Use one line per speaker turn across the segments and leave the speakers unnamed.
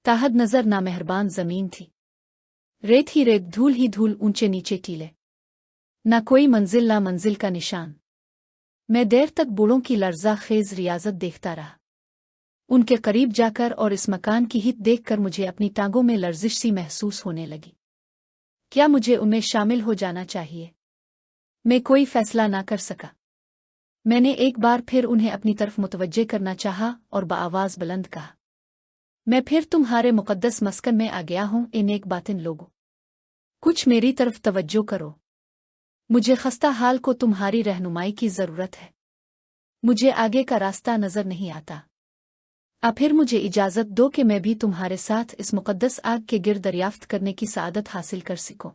ताहद नजर ना मेहरबान जमीन थी, रेत ही रेत, धूल ही धूल, ऊंचे नीचे टीले, ना कोई मंजिल ना मंजिल का निशान। मैं देर तक बूढ़ों की लर्जा खेज रियाजत देखता रहा। उनके करीब जाकर और इस मकान की हित देखकर मुझे अपनी टांगों में लर्जिश सी महसूस होने लगी। क्या मुझे उनमें शामिल हो जाना चाहिए? मैं कोई फैसला ना कर सका। मैंने एक बार फिर उन्हें अपनी तरफ मुतवज्जे करना चाहा और बआवाज बुलंद कहा, मैं फिर तुम्हारे मुकद्दस मस्कन में आ गया हूं। इन एक बातिन लोगों, कुछ मेरी तरफ तवज्जो करो। मुझे खस्ता हाल को तुम्हारी रहनुमाई की जरूरत है। मुझे आगे का रास्ता नजर नहीं आता। अब फिर मुझे इजाजत दो कि मैं भी तुम्हारे साथ इस मुकद्दस आग के गिर्द दरियाफ्त करने की सआदत हासिल कर सकूं।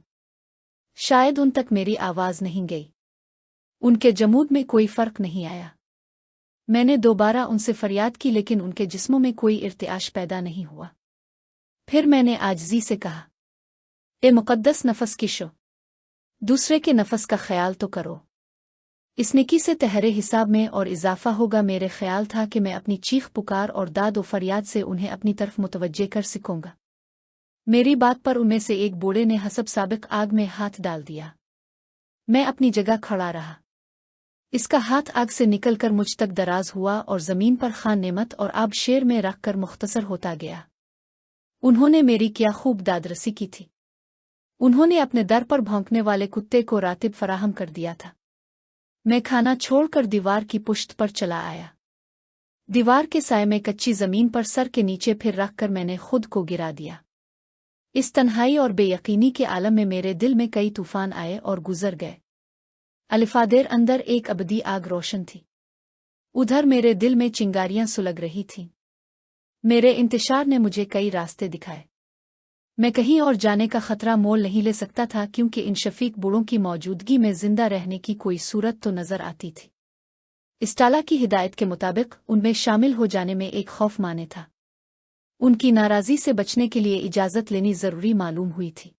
शायद उन तक मेरी आवाज नहीं गई। उनके जमूद में कोई फर्क नहीं आया। मैंने दोबारा उनसे फरियाद की, लेकिन उनके जिस्मों में कोई इर्तिआश पैदा नहीं हुआ। फिर मैंने आजिज़ी से कहा, ए मुकद्दस नफस की शो, दूसरे के नफस का ख्याल तो करो। इस नेकी से तहरे हिसाब में और इजाफा होगा। मेरे ख्याल था कि मैं अपनी चीख पुकार और दाद व फरियाद से उन्हें अपनी तरफ मुतवज्जे कर सकूंगा। मेरी बात पर उनमें से एक बूढ़े ने हसब साबिक आग में हाथ डाल दिया। मैं अपनी जगह खड़ा रहा। इसका हाथ आग से निकलकर मुझ तक दराज हुआ और जमीन पर खान नेमत और आब शेर में रखकर मुख्तसर होता गया। उन्होंने मेरी क्या खूब दादरसी की थी। उन्होंने अपने दर पर भौंकने वाले कुत्ते को रातिब फराहम कर दिया था। मैं खाना छोड़कर दीवार की पुश्त पर चला आया। दीवार के साए में कच्ची जमीन पर सर के नीचे फिर रखकर मैंने खुद को गिरा दिया। इस तन्हाई और बेयकीनी के आलम में मेरे दिल में कई तूफान आए और गुजर गए। अलिफादेर अंदर एक अबदी आग रोशन थी। उधर मेरे दिल में चिंगारियां सुलग रही थीं। मेरे इंतशार ने मुझे कई रास्ते दिखाए। मैं कहीं और जाने का खतरा मोल नहीं ले सकता था, क्योंकि इन शफीक बूढ़ों की मौजूदगी में जिंदा रहने की कोई सूरत तो नजर आती थी। इस्टाला की हिदायत के मुताबिक उनमें शामिल हो जाने में एक खौफ माने था। उनकी नाराजगी से बचने के लिए इजाजत लेनी जरूरी मालूम हुई थी।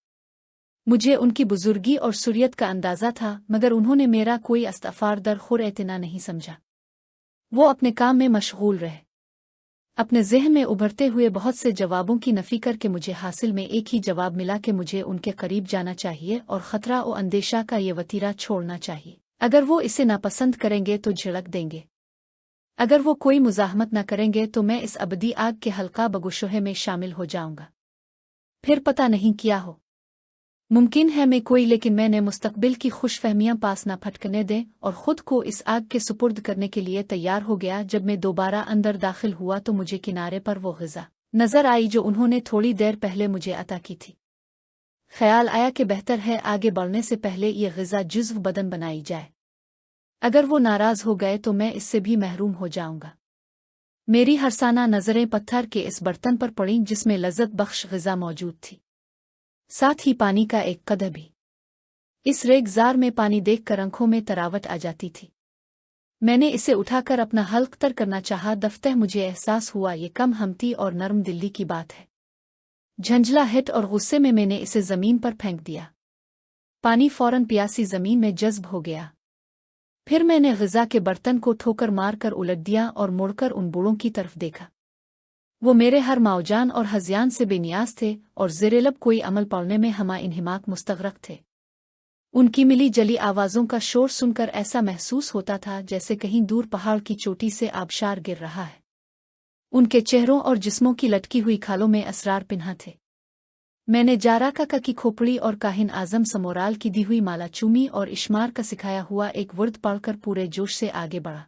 मुझे उनकी बुजुर्गी और सुरियत का अंदाजा था, मगर उन्होंने मेरा कोई इस्तग़फ़ार दर खुर एतना नहीं समझा। वो अपने काम में मशगूल रहे। अपने ज़हन में उभरते हुए बहुत से जवाबों की नफ़ी करके मुझे हासिल में एक ही जवाब मिला कि मुझे उनके करीब जाना चाहिए और ख़तरा और अंदेशा का ये वतीरा छोड़ना चाहिए। अगर वो इसे नापसंद करेंगे तो झिड़क देंगे। अगर वो कोई मुज़ाहमत न करेंगे तो मैं इस अबदी आग के हल्का बगुशोहे में शामिल हो जाऊंगा। फिर पता नहीं क्या हो। मुमकिन है मैं कोई, लेकिन मैंने मुस्तकबिल की खुशफहमियां पास न फटकने दें और ख़ुद को इस आग के सुपुर्द करने के लिए तैयार हो गया। जब मैं दोबारा अंदर दाखिल हुआ तो मुझे किनारे पर वो ग़िज़ा नज़र आई जो उन्होंने थोड़ी देर पहले मुझे अता की थी। ख्याल आया कि बेहतर है आगे बढ़ने से पहले ये ग़िज़ा जुज़्व बदन बनाई जाए। अगर वो नाराज़ हो गए तो मैं इससे भी महरूम हो जाऊंगा। मेरी हरसाना नज़रें पत्थर के इस बर्तन पर पड़ीं जिसमें लज़्ज़त बख्श ग़िज़ा मौजूद थी, साथ ही पानी का एक कदर भी। इस रेगजार में पानी देखकर आंखों में तरावट आ जाती थी। मैंने इसे उठाकर अपना हल्क तर करना चाहा, दफ्तर मुझे एहसास हुआ ये कम हमती और नरम दिल्ली की बात है। झंझला हिट और गुस्से में मैंने इसे जमीन पर फेंक दिया। पानी फौरन प्यासी जमीन में जज्ब हो गया। फिर मैंने ग़िज़ा के बर्तन को ठोकर मारकर उलट दिया और मुड़कर उन बूढ़ों की तरफ देखा। वो मेरे हर माउजान और हज़ियान से बेनियाज थे और ज़ेरेलब कोई अमल पड़ने में हमा इन्हिमाक मुस्तग़रक़ थे। उनकी मिली जली आवाज़ों का शोर सुनकर ऐसा महसूस होता था जैसे कहीं दूर पहाड़ की चोटी से आबशार गिर रहा है। उनके चेहरों और जिस्मों की लटकी हुई खालों में असरार पिन्हा थे। मैंने जारा काका की खोपड़ी और काहिन आज़म समोराल की दी हुई माला चूमी और इश्मार का सिखाया हुआ एक वर्द पढ़कर पूरे जोश से आगे बढ़ा।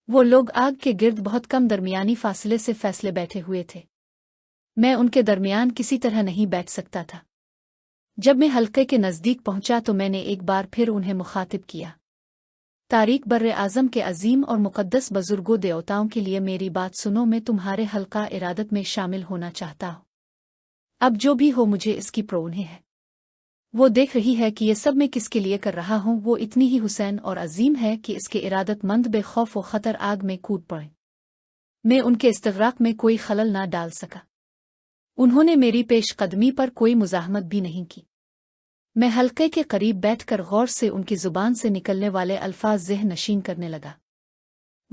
वो लोग आग के गिर्द बहुत कम दरमियानी फासले से फैसले बैठे हुए थे। मैं उनके दरमियान किसी तरह नहीं बैठ सकता था। जब मैं हल्के के नज़दीक पहुंचा तो मैंने एक बार फिर उन्हें मुखातिब किया। तारीख बर्रे आज़म के अजीम और मुक़द्दस बुज़ुर्गों देवताओं के लिए मेरी बात सुनो। मैं तुम्हारे हल्का इरादत में शामिल होना चाहता हूँ। अब जो भी हो मुझे इसकी प्रोन्हे है। वो देख रही है कि ये सब मैं किसके लिए कर रहा हूँ। वो इतनी ही हुसैन और अजीम है कि इसके इरादतमंद बेखौफ व ख़तर आग में कूद पड़े। मैं उनके इस्तग़राक़ में कोई खलल ना डाल सका। उन्होंने मेरी पेशकदमी पर कोई मुज़ाहमत भी नहीं की। मैं हल्के के करीब बैठकर गौर से उनकी ज़ुबान से निकलने वाले अल्फाज ज़हन नशीन करने लगा।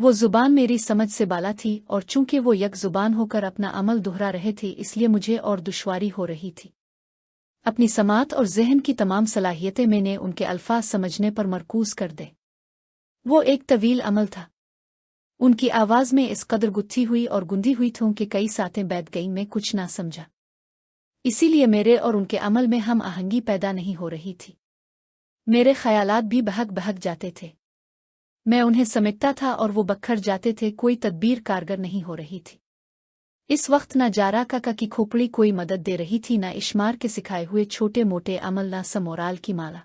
वो जुबान मेरी समझ से बाला थी और चूंकि वो यक जुबान होकर अपना अमल दोहरा रहे थे इसलिए मुझे और दुश्वारी हो रही थी। अपनी समात और जहन की तमाम सलाहियतें मैंने उनके अल्फाज समझने पर मरकूज कर दे। वो एक तवील अमल था। उनकी आवाज़ में इस कदर गुत्थी हुई और गुंदी हुई थूं कि कई सातें बैठ गई, मैं कुछ ना समझा। इसीलिए मेरे और उनके अमल में हम आहंगी पैदा नहीं हो रही थी। मेरे ख्यालात भी बहक बहक जाते थे। मैं उन्हें समेटता था और वो बखर जाते थे, कोई तदबीर कारगर नहीं हो रही थी। इस वक्त न जारा काका की खोपड़ी कोई मदद दे रही थी, न इश्मार के सिखाए हुए छोटे मोटे अमल, न समोराल की माला।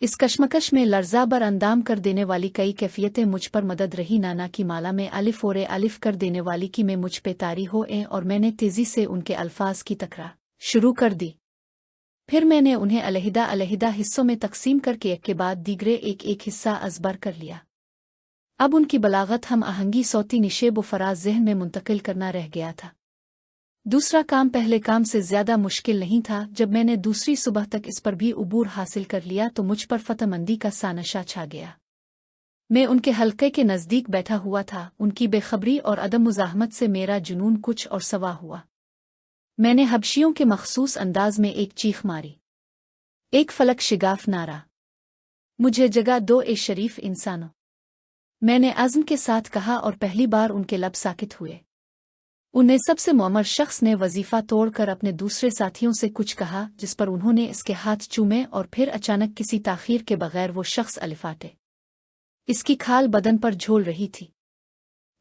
इस कश्मकश में लर्जा बर अंदाम कर देने वाली कई कैफियतें मुझ पर मदद रही, नाना की माला में अलिफ और अलिफ कर देने वाली की मैं मुझ पे तारी हो और मैंने तेजी से उनके अल्फाज की तकरार शुरू कर दी। फिर मैंने उन्हें अलहिदा अलहिदा हिस्सों में तकसीम करके एक के बाद दीगरे एक एक हिस्सा अजबर कर लिया। अब उनकी बलागत हम आहंगी सौती निशेब व फराज जहन में मुंतकिल करना रह गया था। दूसरा काम पहले काम से ज्यादा मुश्किल नहीं था। जब मैंने दूसरी सुबह तक इस पर भी उबूर हासिल कर लिया तो मुझ पर फतमंदी का सा नशा छा गया। मैं उनके हल्के के नज़दीक बैठा हुआ था। उनकी बेखबरी और अदम मुज़ाहमत से मेरा जुनून कुछ और सवा हुआ। मैंने हबशियों के मखसूस अंदाज में एक चीख मारी, एक फलक शिगाफ नारा, मुझे जगह दो ए शरीफ इंसानों। मैंने अज़्म के साथ कहा और पहली बार उनके लब साकित हुए। उन्हें सबसे मुअम्मर शख्स ने वजीफा तोड़कर अपने दूसरे साथियों से कुछ कहा, जिस पर उन्होंने इसके हाथ चूमे और फिर अचानक किसी ताखीर के बगैर वो शख्स अलिफाटे। इसकी खाल बदन पर झोल रही थी।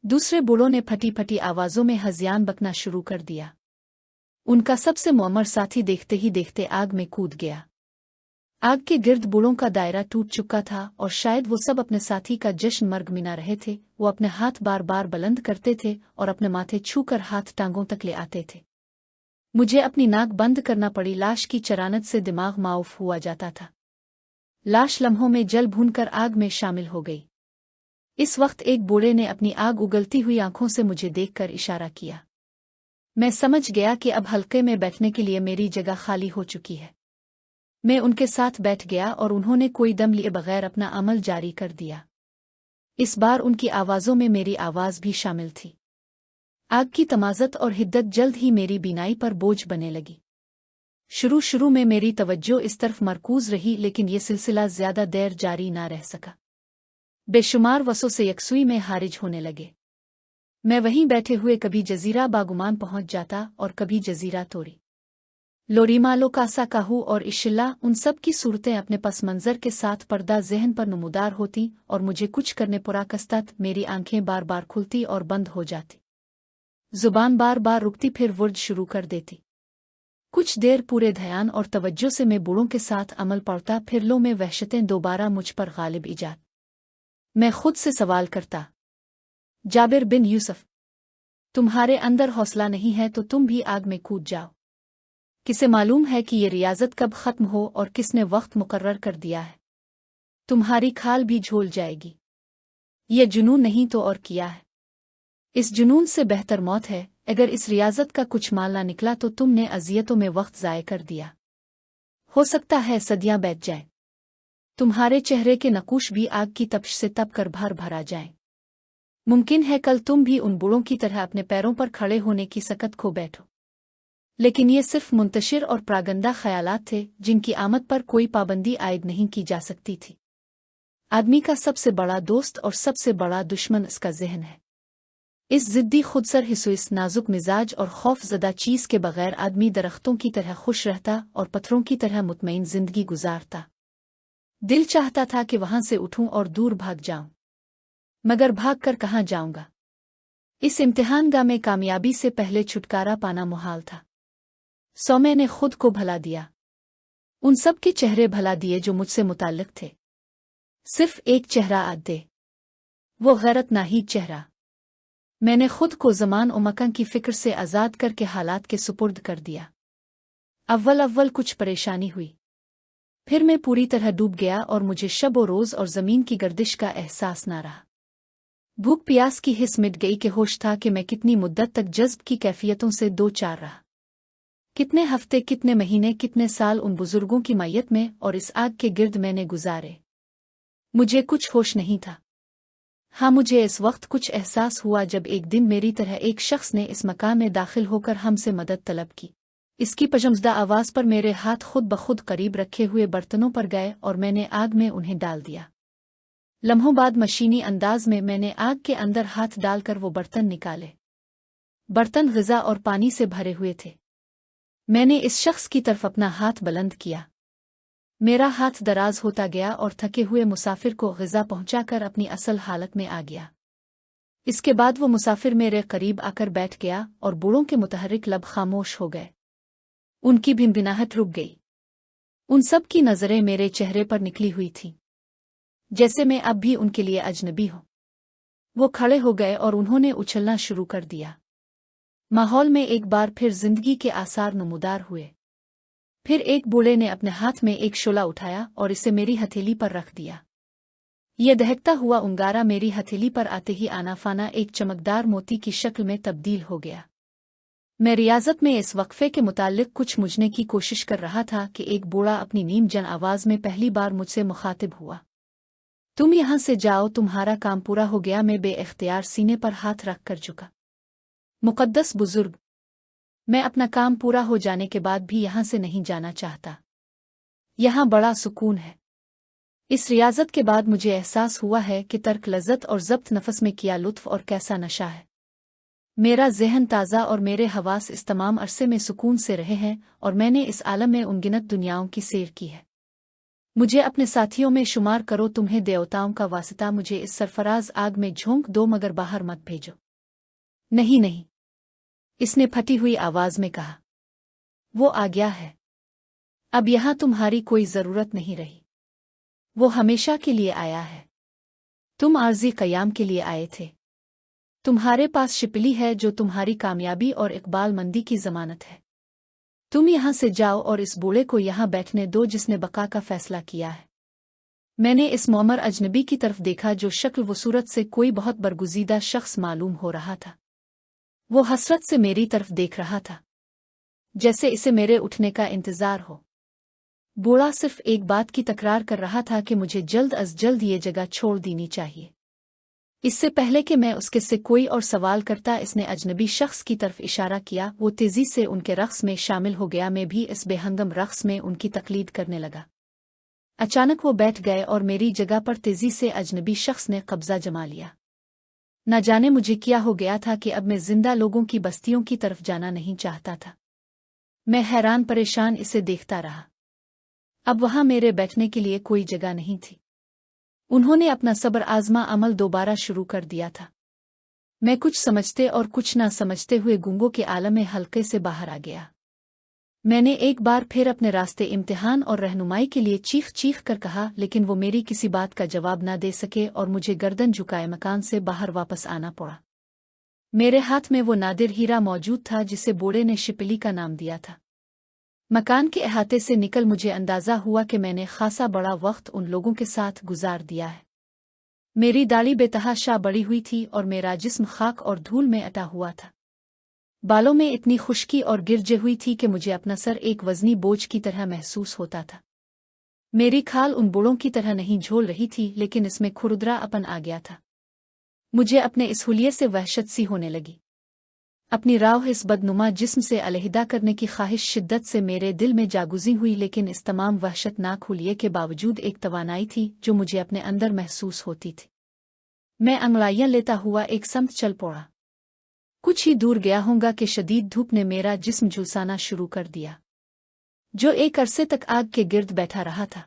दूसरे बूढ़ों ने फटी फटी आवाज़ों में हज़ियान बकना शुरू कर दिया। उनका सबसे मुअम्मर साथी देखते ही देखते आग में कूद गया। आग के गिर्द बूढ़ों का दायरा टूट चुका था और शायद वो सब अपने साथी का जश्न मर्ग मिना रहे थे। वो अपने हाथ बार बार बुलंद करते थे और अपने माथे छूकर हाथ टांगों तक ले आते थे। मुझे अपनी नाक बंद करना पड़ी। लाश की चरानत से दिमाग माऊफ हुआ जाता था। लाश लम्हों में जल भूनकर आग में शामिल हो गई। इस वक्त एक बूढ़े ने अपनी आग उगलती हुई आंखों से मुझे देखकर इशारा किया। मैं समझ गया कि अब हल्के में बैठने के लिए मेरी जगह खाली हो चुकी है। मैं उनके साथ बैठ गया और उन्होंने कोई दम लिए बगैर अपना अमल जारी कर दिया। इस बार उनकी आवाज़ों में मेरी आवाज़ भी शामिल थी। आग की तमाज़त और हिद्दत जल्द ही मेरी बीनाई पर बोझ बने लगी। शुरू शुरू में मेरी तवज्जो इस तरफ मरकूज रही, लेकिन ये सिलसिला ज़्यादा देर जारी ना रह सका। बेशुमार वसों से यकसुई में हारिज होने लगे। मैं वहीं बैठे हुए कभी जजीरा बागुमान पहुंच जाता और कभी जजीरा तोरी, लोरीमालो कासा काहू और इशिल्ला, उन सब की सूरतें अपने पस मंजर के साथ पर्दा जहन पर नमूदार होती और मुझे कुछ करने पुराकस्तत मेरी आंखें बार बार खुलती और बंद हो जाती। जुबान बार बार रुकती, फिर वुर्द शुरू कर देती। कुछ देर पूरे ध्यान और तवज्जो से मैं बूढ़ों के साथ अमल पड़ता, फिर लो में वहशतें दोबारा मुझ पर गालिब इजाद। मैं खुद से सवाल करता, जाबिर बिन यूसुफ, तुम्हारे अंदर हौसला नहीं है तो तुम भी आग में कूद जाओ। किसे मालूम है कि ये रियाजत कब खत्म हो और किसने वक्त मुकर्रर कर दिया है। तुम्हारी खाल भी झोल जाएगी। ये जुनून नहीं तो और किया है। इस जुनून से बेहतर मौत है। अगर इस रियाजत का कुछ माल ना निकला तो तुमने अजियतों में वक्त ज़ाय कर दिया। हो सकता है सदियां बैठ जाए। तुम्हारे चेहरे के नकूश भी आग की तपश से तप कर भर भरा जाए। मुमकिन है कल तुम भी उन बूढ़ों की तरह अपने पैरों पर खड़े होने की सकत खो बैठो। लेकिन ये सिर्फ मुंतशिर और प्रागंदा ख्यालात थे, जिनकी आमद पर कोई पाबंदी आयद नहीं की जा सकती थी। आदमी का सबसे बड़ा दोस्त और सबसे बड़ा दुश्मन इसका ज़हन है। इस ज़िद्दी खुदसर हिस्सुइस नाजुक मिजाज और खौफज़दा चीज़ के बगैर आदमी दरख्तों की तरह खुश रहता और पत्थरों की तरह मुतमईन जिंदगी गुजारता। दिल चाहता था कि वहां से उठूं और दूर भाग जाऊं, मगर भाग कर कहाँ जाऊंगा। इस इम्तिहानगाह में कामयाबी से पहले छुटकारा पाना मुहाल था। सो मैंने खुद को भला दिया, उन सब के चेहरे भला दिए जो मुझसे मुताल्लिक थे। सिर्फ एक चेहरा आद दे, वो गैरत नाहीद चेहरा। मैंने खुद को ज़मान और मकान की फ़िक्र से आज़ाद करके हालात के सुपुर्द कर दिया। अव्वल कुछ परेशानी हुई, फिर मैं पूरी तरह डूब गया और मुझे शब और रोज़ और ज़मीन की गर्दिश का एहसास ना रहा। भूख प्यास की हिस मिट गई कि होश था कि मैं कितनी मुद्दत तक जज्ब की कैफियतों से दो चार रहा। कितने हफ्ते, कितने महीने, कितने साल उन बुजुर्गों की मैयत में और इस आग के गिर्द मैंने गुजारे। मुझे कुछ होश नहीं था। हाँ, मुझे इस वक्त कुछ एहसास हुआ जब एक दिन मेरी तरह एक शख्स ने इस मकान में दाखिल होकर हमसे मदद तलब की। इसकी पशमज़दा आवाज़ पर मेरे हाथ खुद ब खुद करीब रखे हुए बर्तनों पर गए और मैंने आग में उन्हें डाल दिया। लम्हों बाद मशीनी अंदाज में मैंने आग के अंदर हाथ डालकर वो बर्तन निकाले। बर्तन ग़िज़ा और पानी से भरे हुए थे। मैंने इस शख्स की तरफ अपना हाथ बुलंद किया। मेरा हाथ दराज होता गया और थके हुए मुसाफिर को ग़िज़ा पहुंचाकर अपनी असल हालत में आ गया। इसके बाद वो मुसाफिर मेरे करीब आकर बैठ गया और बूढ़ों के मुतहर्रिक लब खामोश हो गए। उनकी भिनभिनाहट रुक गई। उन सब की नज़रें मेरे चेहरे पर निकली हुई थीं, जैसे मैं अब भी उनके लिए अजनबी हूं। वो खड़े हो गए और उन्होंने उछलना शुरू कर दिया। माहौल में एक बार फिर जिंदगी के आसार नमूदार हुए। फिर एक बूढ़े ने अपने हाथ में एक शोला उठाया और इसे मेरी हथेली पर रख दिया। यह दहकता हुआ अंगारा मेरी हथेली पर आते ही आनाफाना एक चमकदार मोती की शक्ल में तब्दील हो गया। मैं रियाजत में इस वक्फे के मुताल्लिक कुछ मुझने की कोशिश कर रहा था कि एक बूढ़ा अपनी नीम जन आवाज में पहली बार मुझसे मुखातिब हुआ। तुम यहां से जाओ, तुम्हारा काम पूरा हो गया। मैं बेइख्तियार सीने पर हाथ रख कर झुका। मुक़द्दस बुजुर्ग, मैं अपना काम पूरा हो जाने के बाद भी यहां से नहीं जाना चाहता। यहां बड़ा सुकून है। इस रियाजत के बाद मुझे एहसास हुआ है कि तर्क लज़्ज़त और ज़ब्त नफस में किया लुत्फ़ और कैसा नशा है। मेरा ज़हन ताज़ा और मेरे हवास इस तमाम अरसे में सुकून से रहे हैं और मैंने इस आलम में उनगिनत दुनियाओं की सैर की है। मुझे अपने साथियों में शुमार करो। तुम्हें देवताओं का वास्ता, मुझे इस सरफराज आग में झोंक दो, मगर बाहर मत भेजो। नहीं नहीं, इसने फटी हुई आवाज में कहा। वो आ गया है। अब यहां तुम्हारी कोई जरूरत नहीं रही। वो हमेशा के लिए आया है। तुम आर्जी कयाम के लिए आए थे। तुम्हारे पास शिपली है जो तुम्हारी कामयाबी और इकबाल मंदी की जमानत है। तुम यहां से जाओ और इस बूढ़े को यहां बैठने दो जिसने बका का फैसला किया है। मैंने इस मोमर अजनबी की तरफ देखा जो शक्ल व सूरत से कोई बहुत बरगुजीदा शख्स मालूम हो रहा था। वो हसरत से मेरी तरफ देख रहा था, जैसे इसे मेरे उठने का इंतजार हो। बूढ़ा सिर्फ एक बात की तकरार कर रहा था कि मुझे जल्द अज जल्द ये जगह छोड़ देनी चाहिए। इससे पहले कि मैं उसके से कोई और सवाल करता, इसने अजनबी शख्स की तरफ इशारा किया। वो तेजी से उनके रक़्स में शामिल हो गया। मैं भी इस बेहंगम रक़्स में उनकी तकलीद करने लगा। अचानक वो बैठ गए और मेरी जगह पर तेजी से अजनबी शख्स ने कब्जा जमा लिया। न जाने मुझे क्या हो गया था कि अब मैं जिंदा लोगों की बस्तियों की तरफ जाना नहीं चाहता था। मैं हैरान परेशान इसे देखता रहा। अब वहां मेरे बैठने के लिए कोई जगह नहीं थी। उन्होंने अपना सब्र आजमा अमल दोबारा शुरू कर दिया था। मैं कुछ समझते और कुछ ना समझते हुए गूंगों के आलम में हल्के से बाहर आ गया। मैंने एक बार फिर अपने रास्ते इम्तिहान और रहनुमाई के लिए चीख चीख कर कहा, लेकिन वो मेरी किसी बात का जवाब ना दे सके और मुझे गर्दन झुकाए मकान से बाहर वापस आना पड़ा। मेरे हाथ में वो नादिर हीरा मौजूद था जिसे बूढ़े ने शिपली का नाम दिया था। मकान के अहाते से निकल मुझे अंदाजा हुआ कि मैंने खासा बड़ा वक्त उन लोगों के साथ गुजार दिया है। मेरी दाढ़ी बेतहाशा बड़ी हुई थी और मेरा जिस्म खाक और धूल में अटा हुआ था। बालों में इतनी खुश्की और गिरजे हुई थी कि मुझे अपना सर एक वजनी बोझ की तरह महसूस होता था। मेरी खाल उन बूढ़ों की तरह नहीं झोल रही थी, लेकिन इसमें खुरदरा अपन आ गया था। मुझे अपने इस हुलिये से वहशत सी होने लगी। अपनी राह इस बदनुमा जिस्म से अलहदा करने की ख्वाहिश शिद्दत से मेरे दिल में जागुजी हुई, लेकिन इस तमाम वहशतनाक हुलिये के बावजूद एक तवानाई थी जो मुझे अपने अंदर महसूस होती थी। मैं अंगड़ाइयां लेता हुआ एक समत चल पड़ा। कुछ ही दूर गया होगा कि शदीद धूप ने मेरा जिस्म झुलसाना शुरू कर दिया, जो एक अरसे तक आग के गिर्द बैठा रहा था।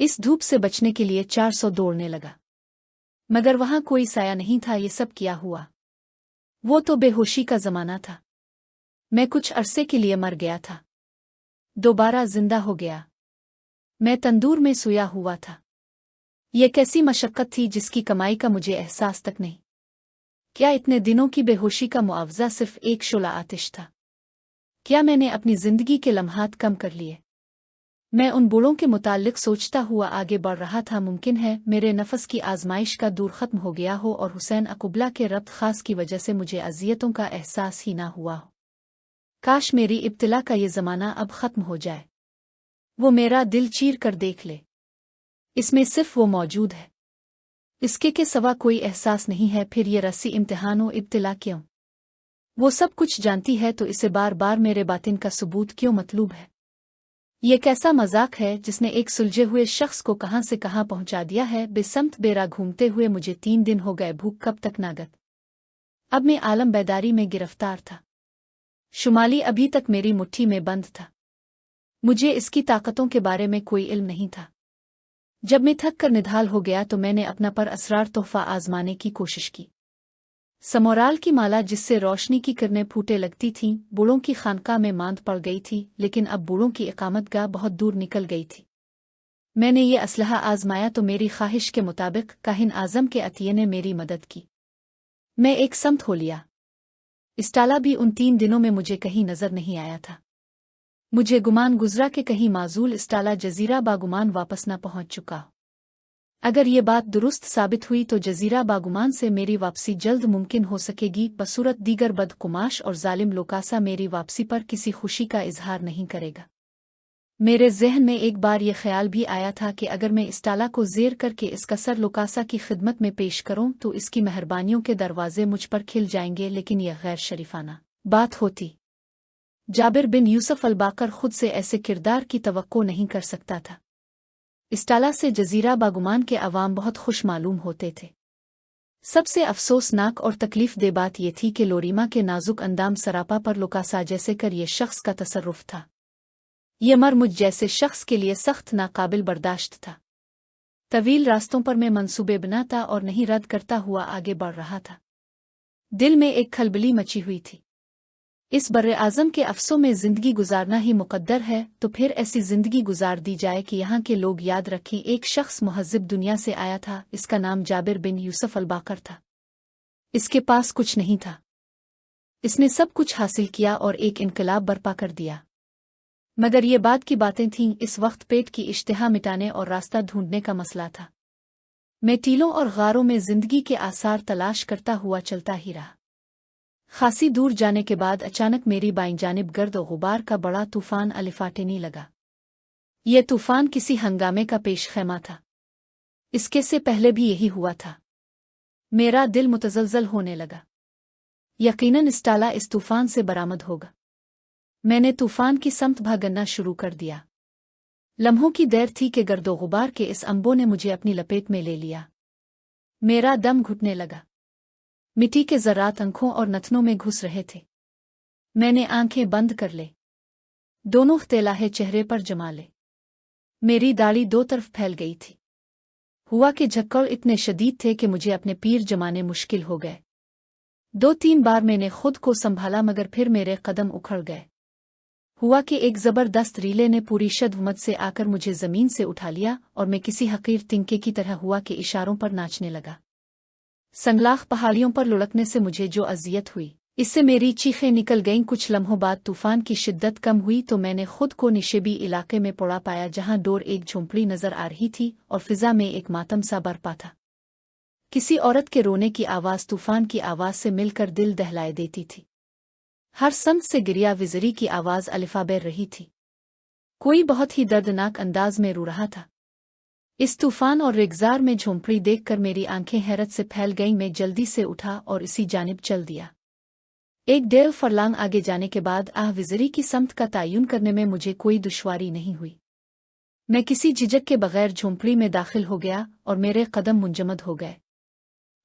इस धूप से बचने के लिए 400 दौड़ने लगा, मगर वहां कोई साया नहीं था। ये सब क्या हुआ? वो तो बेहोशी का जमाना था। मैं कुछ अरसे के लिए मर गया था, दोबारा जिंदा हो गया। मैं तंदूर में सोया हुआ था। ये कैसी मशक्कत थी जिसकी कमाई का मुझे एहसास तक नहीं। क्या इतने दिनों की बेहोशी का मुआवजा सिर्फ एक शोला आतिश था? क्या मैंने अपनी जिंदगी के लम्हात कम कर लिए? मैं उन बूढ़ों के मुताल्लिक सोचता हुआ आगे बढ़ रहा था। मुमकिन है मेरे नफस की आजमाइश का दूर खत्म हो गया हो और हुसैन अकुबला के रब्त खास की वजह से मुझे अजियतों का एहसास ही ना हुआ हो। काश मेरी इब्तिला का ये ज़माना अब खत्म हो जाए। वो मेरा दिल चीर कर देख ले, इसमें सिर्फ वो मौजूद है। इसके के सिवा कोई एहसास नहीं है, फिर ये रस्सी इम्तिहान व इब्तिला क्यों? वो सब कुछ जानती है तो इसे बार बार मेरे बातिन का सबूत क्यों मतलूब है? ये कैसा मजाक है जिसने एक सुलझे हुए शख्स को कहाँ से कहाँ पहुंचा दिया है? बेसमत बेरा घूमते हुए मुझे 3 दिन हो गए, भूख कब तक नागत। अब मैं आलम बेदारी में गिरफ्तार था। शुमाली अभी तक मेरी मुट्ठी में बंद था। मुझे इसकी ताकतों के बारे में कोई इल्म नहीं था। जब मैं थक कर निढाल हो गया तो मैंने अपना पर असरार तोहफा आजमाने की कोशिश की। समोराल की माला जिससे रोशनी की किरणें फूटे लगती थीं, बूढ़ों की खानका में मांद पड़ गई थी, लेकिन अब बूढ़ों की इकामतगाह बहुत दूर निकल गई थी। मैंने ये असलहा आजमाया तो मेरी ख्वाहिश के मुताबिक काहिन आजम के अतिये ने मेरी मदद की। मैं एक समत हो लिया। इस्टाला भी उन 3 दिनों में मुझे कहीं नजर नहीं आया था। मुझे गुमान गुजरा कि कहीं माजूल इस्टाला जजीरा बागुमान वापस न पहुंच चुका। अगर ये बात दुरुस्त साबित हुई तो जजीरा बागुमान से मेरी वापसी जल्द मुमकिन हो सकेगी, बसूरत दीगर बदकुमाश और जालिम लोकासा मेरी वापसी पर किसी खुशी का इजहार नहीं करेगा। मेरे जहन में एक बार ये ख्याल भी आया था कि अगर मैं इस्टाला को जेर करके इसका सर लोकासा की खिदमत में पेश करूं तो इसकी मेहरबानियों के दरवाजे मुझ पर खिल जाएंगे, लेकिन यह गैर शरीफाना बात होती। जाबिर बिन यूसुफ अल-बाकर खुद से ऐसे किरदार की तवक्को नहीं कर सकता था। इस्टाला से जजीरा बागुमान के अवाम बहुत खुश मालूम होते थे। सबसे अफसोसनाक और तकलीफ दे बात यह थी कि लोरीमा के नाजुक अंदाम सरापा पर लोकासा जैसे कर ये शख्स का तसर्रुफ था। ये मर मुझ जैसे शख्स के लिए सख्त नाकाबिल बर्दाश्त था। तवील रास्तों पर मैं मंसूबे बनाता और नहीं रद्द करता हुआ आगे बढ़ रहा था। दिल में एक खलबली मची हुई थी। इस बर्रे आज़म के अफसों में जिंदगी गुजारना ही मुकद्दर है, तो फिर ऐसी जिंदगी गुजार दी जाए कि यहाँ के लोग याद रखें एक शख्स मुहज्जिब दुनिया से आया था, इसका नाम जाबिर बिन यूसुफ अल-बाकर था। इसके पास कुछ नहीं था। इसने सब कुछ हासिल किया और एक इनकलाब बर्पा कर दिया। मगर ये बात की बातें थीं, इस वक्त पेट की इश्तिहा मिटाने और रास्ता ढूंढने का मसला था। मैं टीलों और गारों में जिंदगी के आसार तलाश करता हुआ चलता ही रहा। खासी दूर जाने के बाद अचानक मेरी बाईं जानिब गर्द और गुबार का बड़ा तूफान अलिफाटेने लगा। यह तूफान किसी हंगामे का पेश खैमा था। इसके से पहले भी यही हुआ था। मेरा दिल मुतज़लज़ल होने लगा। यकीनन इस्टाला इस तूफान से बरामद होगा। मैंने तूफान की समत भागना शुरू कर दिया। लम्हों की देर थी कि गर्दो गुबार के इस अंबों ने मुझे अपनी लपेट में ले लिया। मेरा दम घुटने लगा। मिट्टी के ज़रात आंखों और नथनों में घुस रहे थे। मैंने आंखें बंद कर ले। दोनों ख्तेलाहे चेहरे पर जमा ले। मेरी दाढ़ी 2 तरफ फैल गई थी। हुआ कि झक्कड़ इतने शदीद थे कि मुझे अपने पीर जमाने मुश्किल हो गए। 2-3 बार मैंने खुद को संभाला, मगर फिर मेरे कदम उखड़ गए। हुआ कि एक जबरदस्त रीले ने पूरी शद्वमत से आकर मुझे जमीन से उठा लिया और मैं किसी हकीर तिनके की तरह हुआ के इशारों पर नाचने लगा। संगलाख पहाड़ियों पर लुढ़कने से मुझे जो अजियत हुई, इससे मेरी चीखें निकल गईं। कुछ लम्हों बाद तूफान की शिद्दत कम हुई तो मैंने खुद को निशेबी इलाके में पड़ा पाया, जहां दूर एक झोंपड़ी नजर आ रही थी और फिजा में एक मातम सा बरपा था। किसी औरत के रोने की आवाज़ तूफान की आवाज़ से मिलकर दिल दहलाए देती थी। हर सम से गिरिया विजरी की आवाज़ अलिफाबेर रही थी। कोई बहुत ही दर्दनाक अंदाज में रो रहा था। इस तूफान और रेगजार में झोंपड़ी देखकर मेरी आंखें हैरत से फैल गईं। मैं जल्दी से उठा और इसी जानिब चल दिया। 1-1.5 फरलांग आगे जाने के बाद विजरी की समत का तयन करने में मुझे कोई दुश्वारी नहीं हुई। मैं किसी झिझक के बगैर झोंपड़ी में दाखिल हो गया और मेरे कदम मुंजमद हो गए।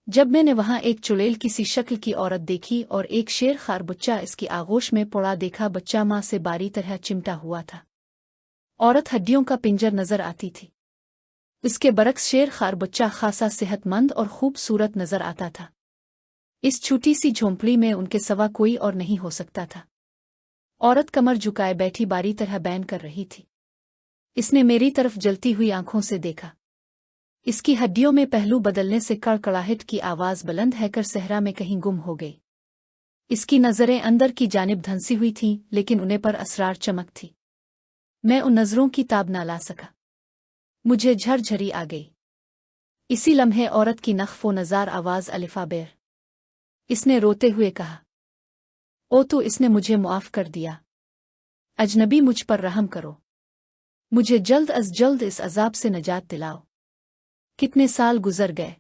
जब मैंने वहां एक चुड़ैल किसी शक्ल की औरत देखी और एक शेर खार बच्चा इसकी आगोश में पड़ा देखा। बच्चा माँ से बारी तरह चिमटा हुआ था। औरत हड्डियों का पिंजर नजर आती थी। इसके बरक्स शेर खार बच्चा खासा सेहतमंद और खूबसूरत नजर आता था। इस छोटी सी झोंपड़ी में उनके सिवा कोई और नहीं हो सकता था। औरत कमर झुकाए बैठी बारी तरह बैन कर रही थी। इसने मेरी तरफ जलती हुई आंखों से देखा। इसकी हड्डियों में पहलू बदलने से कड़कड़ाहट की आवाज बुलंद हैकर सहरा में कहीं गुम हो गई। इसकी नजरें अंदर की जानिब धंसी हुई थीं, लेकिन उन्हें पर असरार चमक थी। मैं उन नजरों की ताब ना ला सका। मुझे झरझरी आ गई। इसी लम्हे औरत की नख्फो नजार आवाज अलिफाबेर। इसने रोते हुए कहा, ओ तो इसने मुझे मुआफ कर दिया। अजनबी मुझ पर रहम करो। मुझे जल्द अज जल्द इस अजाब से नजात दिलाओ। कितने साल गुजर गए।